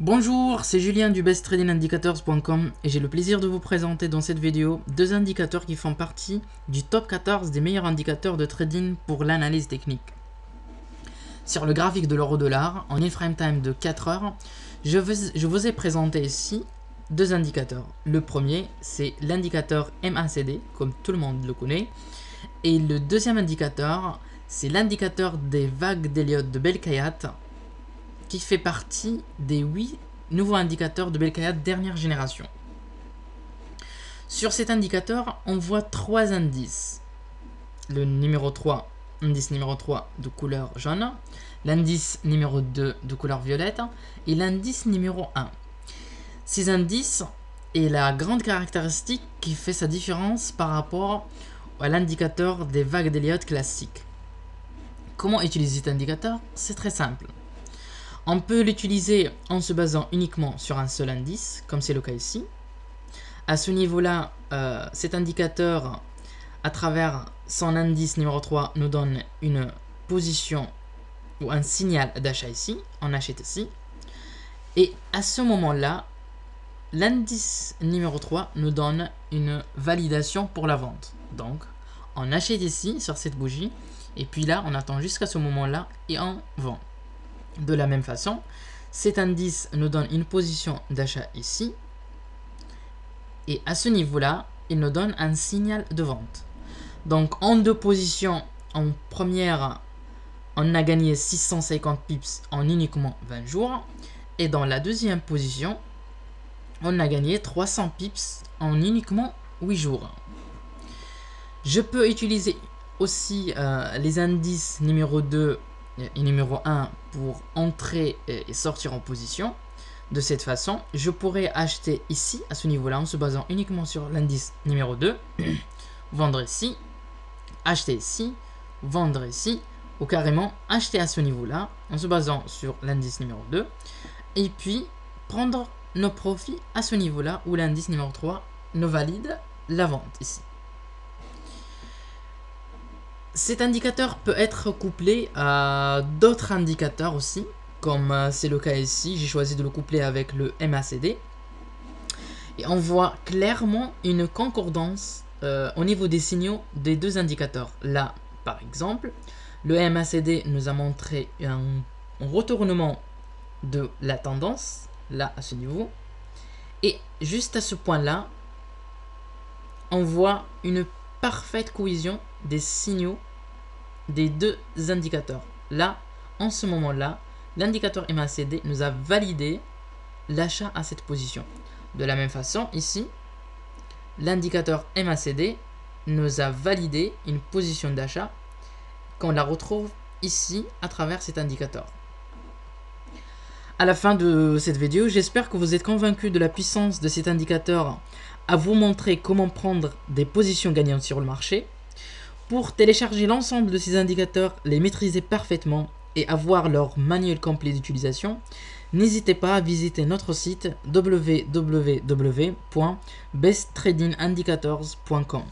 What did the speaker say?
Bonjour, c'est Julien du besttradingindicators.com et j'ai le plaisir de vous présenter dans cette vidéo deux indicateurs qui font partie du top 14 des meilleurs indicateurs de trading pour l'analyse technique. Sur le graphique de l'euro-dollar, en in-frame time de 4 heures, je vous ai présenté ici deux indicateurs. Le premier, c'est l'indicateur MACD, comme tout le monde le connaît, et le deuxième indicateur, c'est l'indicateur des vagues d'Elliott de Belkhayat, qui fait partie des 8 nouveaux indicateurs de Belkhayat dernière génération. Sur cet indicateur, on voit trois indices. Le numéro 3, indice numéro 3 de couleur jaune, l'indice numéro 2 de couleur violette et l'indice numéro 1. Ces indices est la grande caractéristique qui fait sa différence par rapport à l'indicateur des vagues d'Elliott classiques. Comment utiliser cet indicateur? C'est très simple. On peut l'utiliser en se basant uniquement sur un seul indice, comme c'est le cas ici. À ce niveau-là, cet indicateur, à travers son indice numéro 3, nous donne une position ou un signal d'achat ici. On achète ici. Et à ce moment-là, l'indice numéro 3 nous donne une validation pour la vente. Donc, on achète ici sur cette bougie. Et puis là, on attend jusqu'à ce moment-là et on vend. De la même façon, cet indice nous donne une position d'achat ici. Et à ce niveau-là, il nous donne un signal de vente. Donc en deux positions, en première, on a gagné 650 pips en uniquement 20 jours. Et dans la deuxième position, on a gagné 300 pips en uniquement 8 jours. Je peux utiliser aussi les indices numéro 2 et numéro 1 pour entrer et sortir en position. De cette façon, je pourrais acheter ici, à ce niveau-là, en se basant uniquement sur l'indice numéro 2, vendre ici, acheter ici, vendre ici, ou carrément acheter à ce niveau-là, en se basant sur l'indice numéro 2, et puis prendre nos profits à ce niveau-là, où l'indice numéro 3 nous valide la vente ici. Cet indicateur peut être couplé à d'autres indicateurs aussi, comme c'est le cas ici. J'ai choisi de le coupler avec le MACD. Et on voit clairement une concordance au niveau des signaux des deux indicateurs. Là, par exemple, le MACD nous a montré un retournement de la tendance, là à ce niveau. Et juste à ce point-là, on voit une parfaite cohésion des signaux des deux indicateurs. Là, en ce moment-là, l'indicateur MACD nous a validé l'achat à cette position. De la même façon, ici, l'indicateur MACD nous a validé une position d'achat qu'on la retrouve ici à travers cet indicateur. À la fin de cette vidéo, j'espère que vous êtes convaincus de la puissance de cet indicateur à vous montrer comment prendre des positions gagnantes sur le marché. Pour télécharger l'ensemble de ces indicateurs, les maîtriser parfaitement et avoir leur manuel complet d'utilisation, n'hésitez pas à visiter notre site www.besttradingindicators.com.